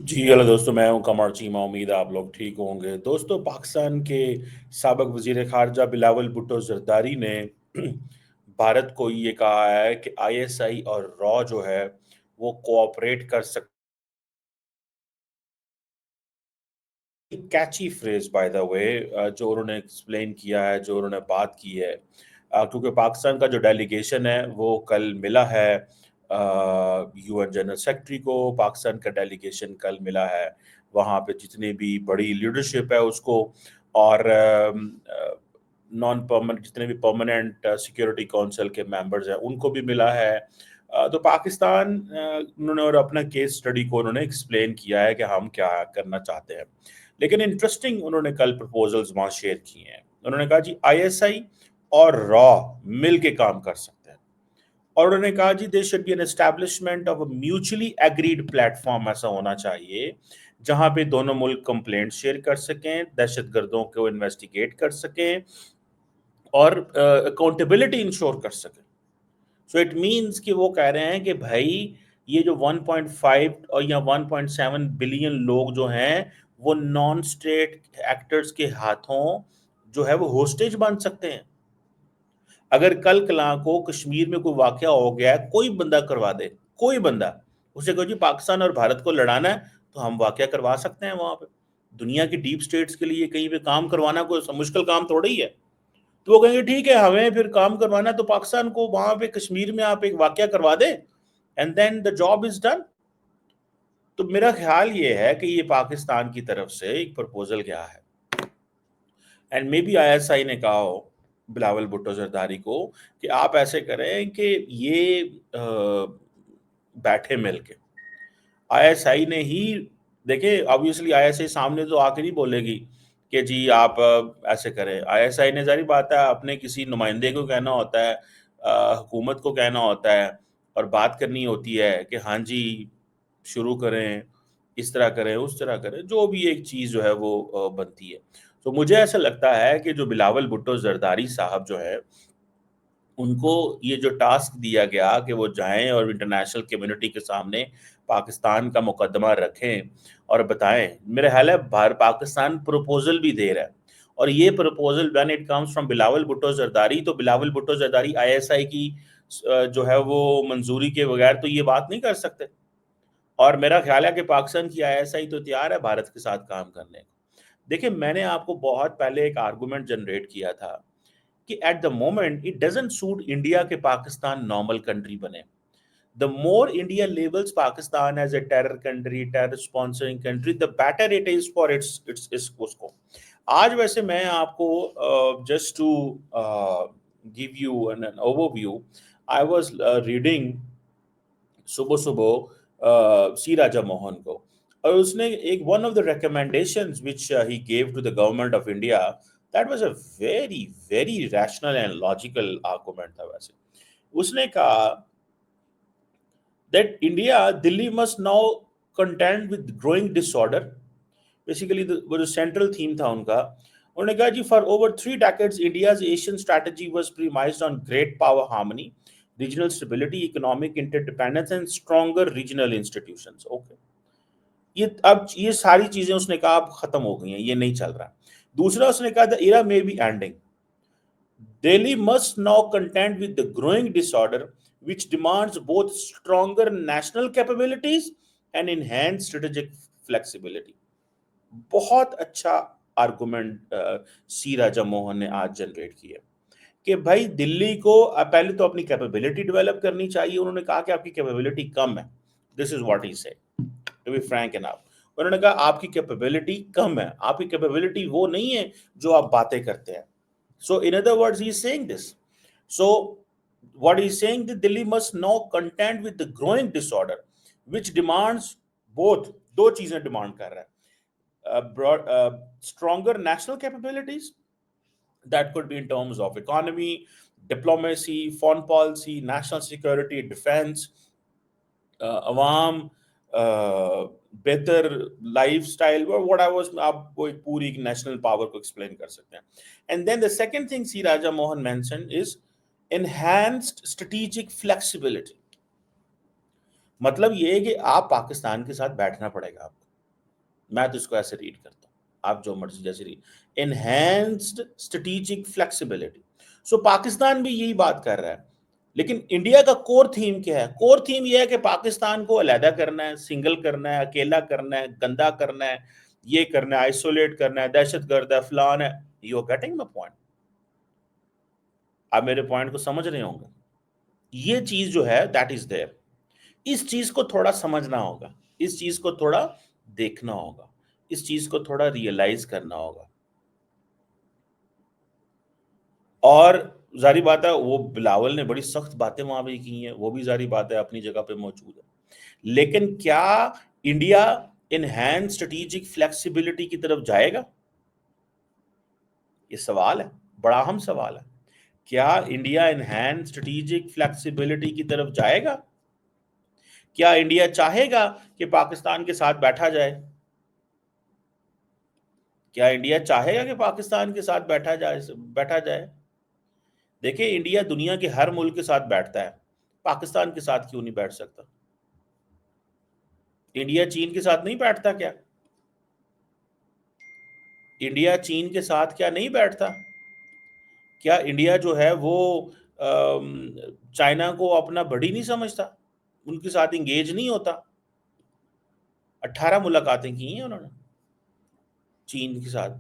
جی hello दोस्तों, मैं हूं कमर चीमा. उम्मीद है आप लोग ठीक होंगे. दोस्तों, पाकिस्तान के साबिक वजीर खारजा बिलावल भुट्टो जरदारी ने भारत को ये कहा है कि आईएसआई और रॉ जो है वो कोऑपरेट कर सकते. कैची फ्रेज बाय द वे, जो उन्होंने एक्सप्लेन किया है, जो उन्होंने बात की है, क्योंकि पाकिस्तान का जो डेलीगेशन है वो कल मिला है यूएन जनरल सेक्रेटरी को. पाकिस्तान का डेलीगेशन कल मिला है वहाँ पे जितनी भी बड़ी लीडरशिप है उसको, और नॉन परमानेंट जितने भी परमानेंट सिक्योरिटी काउंसिल के मेंबर्स हैं उनको भी मिला है. तो पाकिस्तान उन्होंने और अपना केस स्टडी को उन्होंने एक्सप्लेन किया है कि हम क्या करना चाहते हैं. लेकिन इंटरेस्टिंग उन्होंने कल प्रपोजल्स वहां शेयर किए हैं. उन्होंने कहा जी आईएसआई और रॉ मिल के काम कर सकते हैं, और उन्होंने कहा जी they should be an establishment of a mutually agreed platform. ऐसा होना चाहिए जहां पे दोनों मुल्क कंप्लेंट शेयर कर सकें, दहशतगर्दों को इन्वेस्टिगेट कर सकें और अकाउंटेबिलिटी इंश्योर कर सकें. सो इट मीन्स कि वो कह रहे हैं कि भाई ये जो 1.5 और या 1.7 बिलियन लोग जो हैं वो नॉन स्टेट एक्टर्स के हाथों जो है वो होस्टेज बन सकते हैं. अगर कल कला को कश्मीर में कोई वाकया हो गया है, कोई बंदा करवा दे, कोई बंदा उसे कहो जी पाकिस्तान और भारत को लड़ाना है, तो हम वाकया करवा सकते हैं वहां पे. दुनिया की डीप स्टेट्स के लिए कहीं पे काम करवाना कोई मुश्किल काम थोड़ा ही है. तो वो कहेंगे ठीक है, हमें फिर काम करवाना है तो पाकिस्तान को वहां पे कश्मीर में आप एक वाकया करवा दे and then the job is done. तो मेरा ख्याल ये है कि ये पाकिस्तान की तरफ से एक प्रपोजल गया है, एंड मे बी आईएसआई ने कहा हो बिलावल भुट्टो जरदारी को कि आप ऐसे करें कि ये बैठे मिल के. आईएसआई ने ही देखे, ऑब्वियसली आईएसआई सामने तो आके नहीं बोलेगी कि जी आप ऐसे करें. आईएसआई ने जारी बात है अपने किसी नुमाइंदे को कहना होता है, हुकूमत को कहना होता है और बात करनी होती है कि हाँ जी शुरू करें, इस तरह करें, उस तरह करें, जो भी एक चीज़ जो है वो बनती है. तो मुझे ऐसा लगता है कि जो बिलावल भुट्टो जरदारी साहब जो है उनको ये जो टास्क दिया गया कि वो जाएं और इंटरनेशनल कम्युनिटी के सामने पाकिस्तान का मुकदमा रखें और बताएं. मेरा ख्याल है पाकिस्तान प्रपोजल भी दे रहा है, और ये proposal when it comes from Bilawal Bhutto Zardari, तो बिलावल भुट्टो जरदारी आईएसआई की जो है वो मंजूरी के बगैर तो ये बात नहीं कर सकते. और मेरा ख्याल है कि पाकिस्तान की आईएसआई तो तैयार है भारत के साथ काम करने को. देखिए, मैंने आपको बहुत पहले एक आर्गुमेंट जनरेट किया था कि at the moment it doesn't suit India के पाकिस्तान नॉर्मल कंट्री बने. The more India labels Pakistan as a terror country, terror sponsoring country, the better it is for its उसको. आज वैसे मैं आपको just to give you an overview, I was reading सुबह सुबह C Raja Mohan को, और उसने एक one of the recommendations which he gave to the government of India, that was a very very rational and logical argument था. वैसे उसने कहा that India, Delhi must now contend with growing disorder. Basically, वो जो central theme था उनका, उन्होंने कहा जी for over 3 decades India's Asian strategy was premised on great power harmony, regional stability, economic interdependence and stronger regional institutions. Okay. ये अब ये सारी चीजें उसने कहा अब खत्म हो गई हैं, ये नहीं चल रहा. दूसरा उसने कहा the era may be ending. Delhi must now contend with the growing disorder, which demands both stronger national capabilities and enhanced strategic flexibility. बहुत अच्छा आर्गुमेंट सी राजा मोहन ने आज जनरेट किया कि भाई दिल्ली को पहले तो अपनी कैपेबिलिटी डेवलप करनी चाहिए. उन्होंने कहा कि आपकी कैपेबिलिटी कम है. This is what he said, to be frank enough. उन्होंने कहा आपकी कैपेबिलिटी कम है, आपकी कैपेबिलिटी वो नहीं है जो आप बातें करते हैं. So, in other words, he's saying this. So, what he's saying that Delhi must now contend with the growing disorder, which demands both. दो चीजें डिमांड कर रहा है. Broad, stronger national capabilities, that could be in terms of economy, diplomacy, foreign policy, national security, defense, अवाम, बेहतर life style, what I आप वो एक पूरी नेशनल पावर को एक्सप्लेन कर सकते हैं. And then the second thing C Raja Mohan mention is enhanced strategic flexibility. मतलब ये है कि आप पाकिस्तान के साथ बैठना पड़ेगा आपको. میں تو اس کو ایسے ریڈ کرتا ہوں، آپ جو مرضی جیسے read. Enhanced strategic flexibility. So Pakistan بھی یہی بات کر رہا ہے، لیکن انڈیا کا کور تھیم کیا ہے؟ کور تھیم یہ ہے کہ پاکستان کو علیحدہ کرنا ہے، سنگل کرنا ہے، اکیلا کرنا ہے، گندا کرنا ہے، یہ کرنا ہے، آئسولیٹ کرنا ہے، دہشت گرد ہے، فلان ہے. You are getting my point? آپ میرے پوائنٹ کو سمجھ رہے ہوں گے. یہ چیز جو ہے دیٹ از دیئر. اس چیز کو تھوڑا سمجھنا ہوگا، اس چیز کو تھوڑا دیکھنا ہوگا، اس چیز کو تھوڑا ریئلائز کرنا ہوگا. اور ظاہری بات ہے وہ بلاول نے بڑی سخت باتیں وہاں بھی کی ہیں، وہ بھی ظاہری بات ہے اپنی جگہ پہ موجود ہے. لیکن کیا انڈیا انہینس اسٹریٹجک فلیکسیبلٹی کی طرف جائے گا؟ یہ سوال ہے، بڑا اہم سوال ہے. کیا انڈیا انہینس اسٹریٹجک فلیکسیبلٹی کی طرف جائے گا؟ کیا انڈیا چاہے گا کہ پاکستان کے ساتھ بیٹھا جائے؟ کیا انڈیا چاہے گا کہ پاکستان کے ساتھ بیٹھا جائے؟ دیکھیں انڈیا دنیا کے ہر ملک کے ساتھ بیٹھتا ہے، پاکستان کے ساتھ کیوں نہیں بیٹھ سکتا؟ انڈیا چین کے ساتھ نہیں بیٹھتا کیا؟ انڈیا چین کے ساتھ کیا نہیں بیٹھتا؟ کیا انڈیا جو ہے وہ چائنا کو اپنا بڑی نہیں سمجھتا؟ ان کے ساتھ انگیج نہیں ہوتا؟ 18 ملاقاتیں کی ہیں انہوں نے چین کے ساتھ.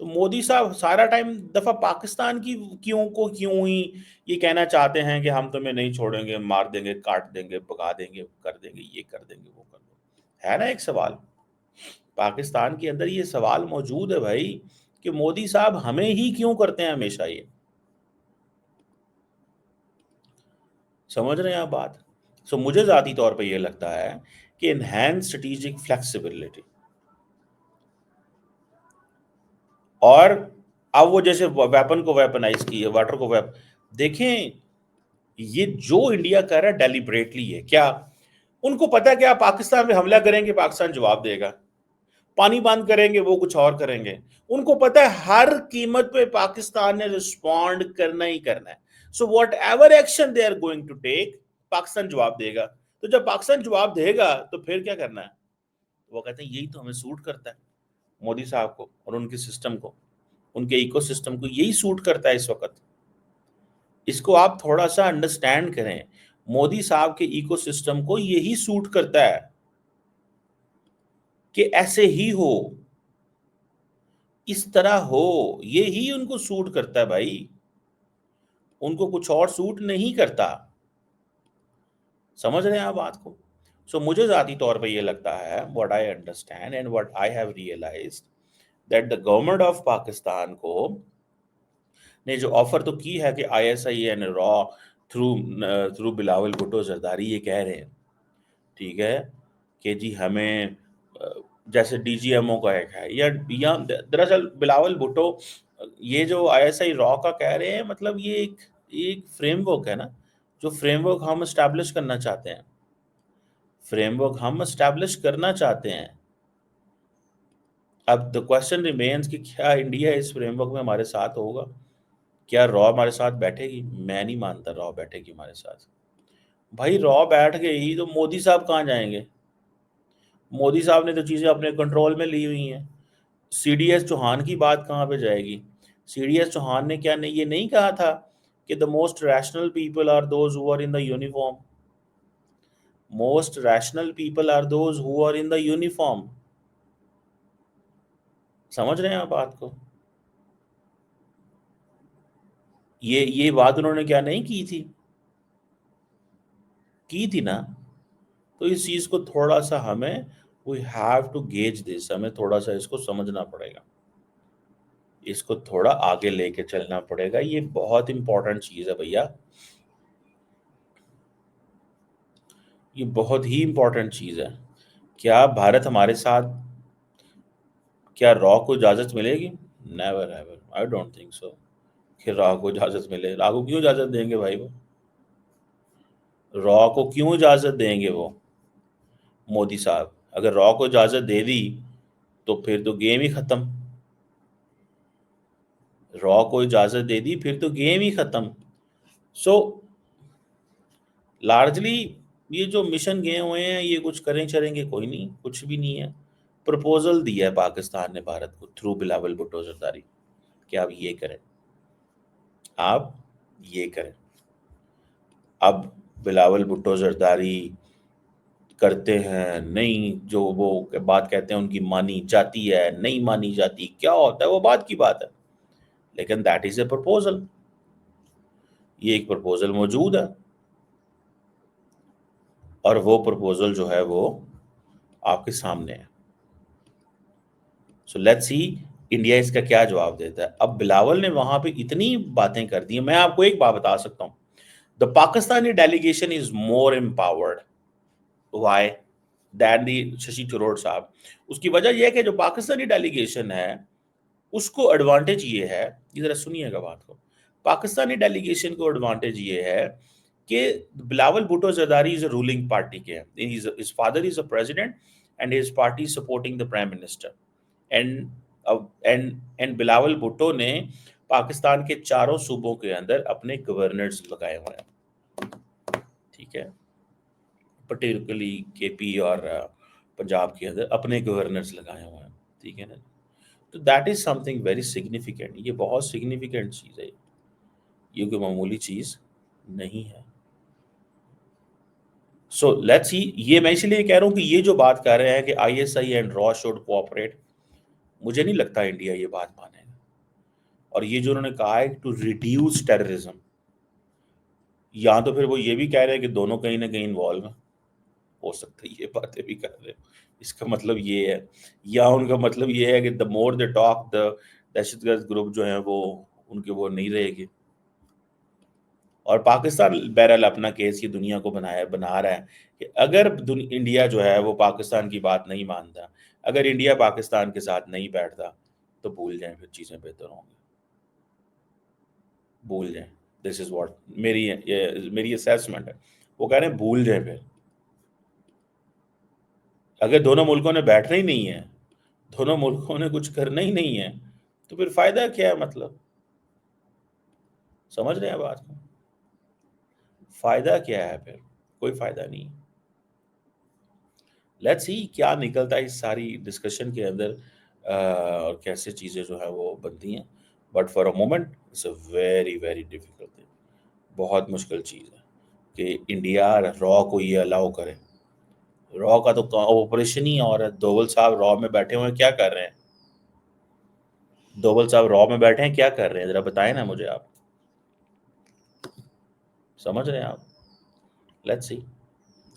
تو مودی صاحب سارا ٹائم دفعہ پاکستان کی کیوں ہی یہ کہنا چاہتے ہیں کہ ہم تمہیں نہیں چھوڑیں گے، مار دیں گے، کاٹ دیں گے، بھگا دیں گے، کر دیں گے، یہ کر دیں گے، وہ کر دیں گے. ہے نا ایک سوال پاکستان کے اندر، یہ سوال موجود ہے بھائی کہ مودی صاحب ہمیں ہی کیوں کرتے ہیں ہمیشہ یہ. سمجھ رہے ہیں آپ بات؟ سو مجھے ذاتی طور پہ یہ لگتا ہے کہ انہینس اسٹریٹجک فلیکسیبلٹی. اور اب وہ جیسے ویپن کو ویپنائز کی ہے، واٹر کو دیکھیں یہ جو انڈیا کر رہا ہے ڈیلیبریٹلی ہے. کیا ان کو پتا ہے کہ آپ پاکستان میں حملہ کریں گے پاکستان جواب دے گا، پانی بند کریں گے وہ کچھ اور کریں گے؟ ان کو پتا ہے ہر قیمت پہ پاکستان نے رسپونڈ کرنا ہی کرنا ہے. So whatever action they are going to take, Pakistan جواب دے گا. تو جب پاکستان جواب دے گا تو پھر کیا کرنا ہے؟ وہ کہتے ہیں یہی تو ہمیں سوٹ کرتا ہے، مودی صاحب کو اور ان کے سسٹم کو، ان کے ایکو سسٹم کو یہی سوٹ کرتا ہے اس وقت. اس کو آپ تھوڑا سا انڈرسٹینڈ کریں، مودی صاحب کے ایکو سسٹم کو یہی سوٹ کرتا ہے کہ ایسے ہی ہو، اس طرح ہو، یہی ان کو سوٹ کرتا ہے بھائی، ان کو کچھ اور سوٹ نہیں کرتا. سمجھ رہے ہیں آپ بات کو؟ سو مجھے ذاتی طور پہ یہ لگتا ہے what I understand and what I have realized that the government of Pakistan کو نے جو آفر تو کی ہے کہ آئی ایس آئی این را تھرو بلاول بھٹو زرداری یہ کہہ رہے ہیں، ٹھیک ہے، کہ جی ہمیں جیسے ڈی جی ایم او کا ایک ہے یا دراصل بلاول بھٹو یہ جو آئی ایس آئی را کا کہہ رہے ہیں، مطلب یہ ایک فریم ورک ہے نا، جو فریم ورک ہم اسٹیبلش کرنا چاہتے ہیں، فریم ورک ہم اسٹیبلش کرنا چاہتے ہیں. اب دا کوشچن ریمینز کہ کیا انڈیا اس فریم ورک میں ہمارے ساتھ ہوگا؟ کیا را ہمارے ساتھ بیٹھے گی؟ میں نہیں مانتا را بیٹھے گی ہمارے ساتھ. بھائی را بیٹھ گئی ہی تو مودی صاحب کہاں جائیں گے؟ مودی صاحب نے تو چیزیں اپنے کنٹرول میں لی ہوئی ہیں. سی ڈی ایس چوہان کی بات کہاں پہ جائے گی؟ سی ڈی ایس چوہان نے کیا یہ نہیں کہا تھا کہ the most rational people are those who are in the uniform? Most rational people are those who are in the uniform. سمجھ رہے ہیں آپ بات کو؟ یہ بات انہوں نے کیا نہیں کی تھی نا. تو اس چیز کو تھوڑا سا ہمیں we have to gauge this، ہمیں تھوڑا سا اس کو سمجھنا پڑے گا، اس کو تھوڑا آگے لے کے چلنا پڑے گا. یہ بہت امپورٹنٹ چیز ہے بھیا، یہ بہت ہی امپورٹنٹ چیز ہے. کیا بھارت ہمارے ساتھ، کیا را کو اجازت ملے گی؟ Never ever, I don't think so کہ را کو اجازت ملے. را کو کیوں اجازت دیں گے بھائی؟ وہ را کو کیوں اجازت دیں گے؟ وہ مودی صاحب اگر را کو اجازت دے دی تو پھر تو گیم ہی ختم. را کو اجازت دے دی پھر تو گیم ہی ختم. سو لارجلی یہ جو مشن گئے ہوئے ہیں یہ کچھ کریں چریں گے کوئی نہیں، کچھ بھی نہیں ہے. प्रपोजल दिया है पाकिस्तान ने भारत को थ्रू बिलावल भुट्टो जरदारी कि आप ये करें, आप ये करें। अब बिलावल भुट्टो जरदारी करते हैं नहीं, जो वो बात कहते हैं उनकी मानी जाती है नहीं मानी जाती, क्या होता है वो बात की बात है, लेकिन दैट इज ए प्रपोजल, ये एक प्रपोजल मौजूद है और वो प्रपोजल जो है वो आपके सामने है। सो लेट्स सी इंडिया इसका क्या जवाब देता है। अब बिलावल ने वहां पे इतनी बातें कर दी, मैं आपको एक बात बता सकता हूँ, the Pakistani delegation is more empowered why than the Shashi Tharoor साहब। उसकी वजह यह है कि जो पाकिस्तानी डेलीगेशन है उसको एडवांटेज ये है, ये जरा सुनिएगा बात को, पाकिस्तानी डेलीगेशन को एडवांटेज ये है कि Bilawal Bhutto Zardari is a ruling party के हैं, his father is a president and his party supporting the prime minister and and Bilawal Bhutto ने पाकिस्तान के चारों सूबों के अंदर अपने गवर्नर्स लगाए हुए हैं, ठीक है, पर्टिकुलरली केपी और पंजाब के अंदर अपने गवर्नर्स लगाए हुए हैं, ठीक है ना। तो that is something very significant, ये बहुत सिग्निफिकेंट चीज है, ये कोई मामूली चीज नहीं है। सो लेट्स सी, ये मैं इसलिए कह रहा हूं कि ये जो बात कर रहे हैं कि ISI and raw should cooperate, मुझे नहीं लगता इंडिया ये बात मानेगा। और ये जो उन्होंने कहा है टू रिड्यूस टेररिज्म, या तो फिर वो ये भी कह रहे हैं कि दोनों कहीं ना कहीं इन्वॉल्व हैं, हो सकता है ये बातें भी कर रहे हैं, इसका मतलब ये है, या उनका मतलब ये है कि the more they talk the दहशतगर्द ग्रुप जो है वो उनके वो नहीं रहेगी। और पाकिस्तान बहरहाल अपना केस ये दुनिया को बना रहा है कि अगर इंडिया जो है वो पाकिस्तान की बात नहीं मानता, अगर इंडिया पाकिस्तान के साथ नहीं बैठता, तो भूल जाएं, फिर चीज़ें बेहतर होंगी, भूल जाएं। दिस इज व्हाट मेरी असेसमेंट है, वो कह रहे हैं भूल जाएं फिर। अगर दोनों मुल्कों ने बैठना ही नहीं है, दोनों मुल्कों ने कुछ करना ही नहीं है, तो फिर फायदा क्या है, मतलब समझ रहे हैं बात को, फायदा क्या है फिर, कोई फायदा नहीं। लेट्स सी क्या निकलता है इस सारी डिस्कशन के अंदर, और कैसे चीज़ें जो है वो बनती हैं। But for a moment it's a very very difficult thing, बहुत मुश्किल चीज़ है कि इंडिया रॉ को ये अलाउ करे। रॉ का तो ऑपरेशन ही और है, दोवल साहब रॉ में बैठे हुए हैं, क्या कर रहे हैं, दोवल साहब रॉ में बैठे हैं क्या कर रहे हैं, जरा बताएं ना मुझे आप, समझ रहे हैं आप। Let's see.